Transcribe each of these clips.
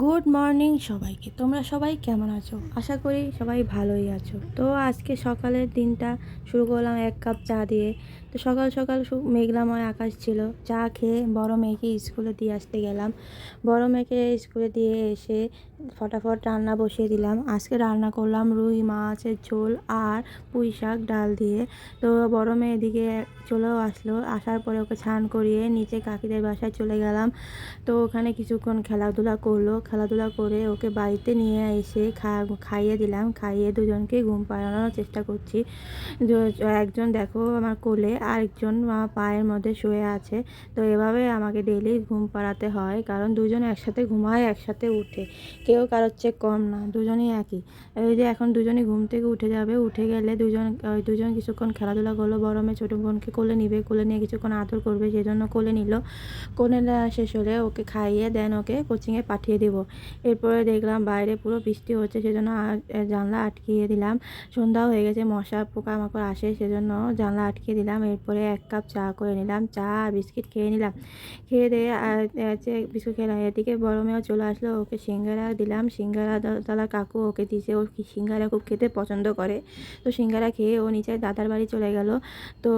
Good morning সবাইকে। তোমরা সবাই কেমন আছো? আশা করি সবাই ভালোই আছো। তো আজকে সকালের দিনটা শুরু করলাম এক কাপ চা দিয়ে। তো সকাল সকাল মেঘলাময় আকাশ ছিল। চা খেয়ে বড় মেয়েকে স্কুলে দিয়ে আসতে গেলাম। বড় মেয়েকে স্কুলে দিয়ে এসে ফটাফট রান্না বসিয়ে দিলাম। আজকে রান্না করলাম রুই মাছের ঝোল আর পুঁই শাক ডাল দিয়ে। তো বড় মেয়ে এদিকে চলেও আসলো। আসার পরে ওকে স্নান করিয়ে নিচে কাকিদের বাসায় চলে গেলাম। তো ওখানে কিছুক্ষণ খেলাধুলা করলো। খেলাধুলা করে ওকে বাড়িতে নিয়ে এসে খাইয়ে দিলাম। খাইয়ে দুজনকে ঘুম পাড়ানোর চেষ্টা করছি। একজন দেখো আমার কোলে, আরেকজন পায়ের মধ্যে শুয়ে আছে। তো এভাবে আমাকে ডেইলি ঘুম পাড়াতে হয়, কারণ দুজন একসাথে ঘুমায়, একসাথে উঠে, কেউ কারোর চেয়ে কম না, দুজনই একই। এই যে এখন দুজনই ঘুম থেকে উঠে যাবে। উঠে গেলে দুজন কিছুক্ষণ খেলাধুলা করলো। বড় মেয়ে ছোটো বোনকে কোলে নিবে, কোলে নিয়ে কিছুক্ষণ আদর করবে, সেজন্য কোলে নিল। কোলে নেওয়া শেষ হলে ওকে খাইয়ে দেন ওকে কোচিংয়ে পাঠিয়ে দেবো। এরপরে দেখলাম বাইরে পুরো বৃষ্টি হচ্ছে, সেজন্য জানলা আটকিয়ে দিলাম। সন্ধ্যাও হয়ে গেছে, মশা পোকামাকড় আসে, সেজন্য জানলা আটকিয়ে দিলাম। এরপরে এক কাপ চা করে নিলাম, চা আর বিস্কিট খেয়ে নিলাম। খেয়ে দিয়ে বিস্কুট খেলাম। এদিকে বড় মেয়েও চলে আসলো, ওকে সিঙ্গারা দিলাম। সিঙ্গারা তালা কাকু ওকে দিয়েছে, ও সিঙ্গারা খুব খেতে পছন্দ করে। তো সিঙ্গারা খেয়ে ও নিচে দাদার বাড়ি চলে গেল। তো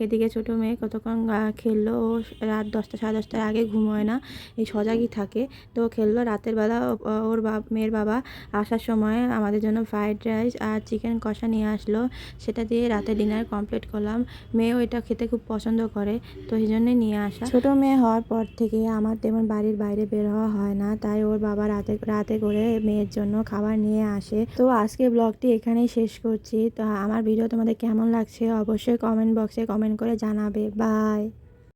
এদিকে ছোটো মেয়ে কতক্ষণ খেললো। ও রাত 10টা সাড়ে 10টার আগে ঘুমোয় না, এই সজাগই থাকে। তো খেললো। রাতের বেলা ওর মেয়ের বাবা আসার সময় আমাদের জন্য ফ্রাইড রাইস আর চিকেন কষা নিয়ে আসলো। সেটা দিয়ে রাতে ডিনার কমপ্লিট করলাম। মেয়েও এটা খেতে খুব পছন্দ করে, তো সেই জন্যই নিয়ে আসা। ছোটো মেয়ে হওয়ার পর থেকে আমার তেমন বাড়ির বাইরে বের হওয়া হয় না, তাই ওর বাবা রাতে রাতে করে মেয়ের জন্য খাবার নিয়ে আসে। তো আজকে ব্লগটি এখানেই শেষ করছি। তো আমার ভিডিও তোমাদের কেমন লাগছে অবশ্যই কমেন্ট বক্সে কমেন্ট করে জানাবে। বাই।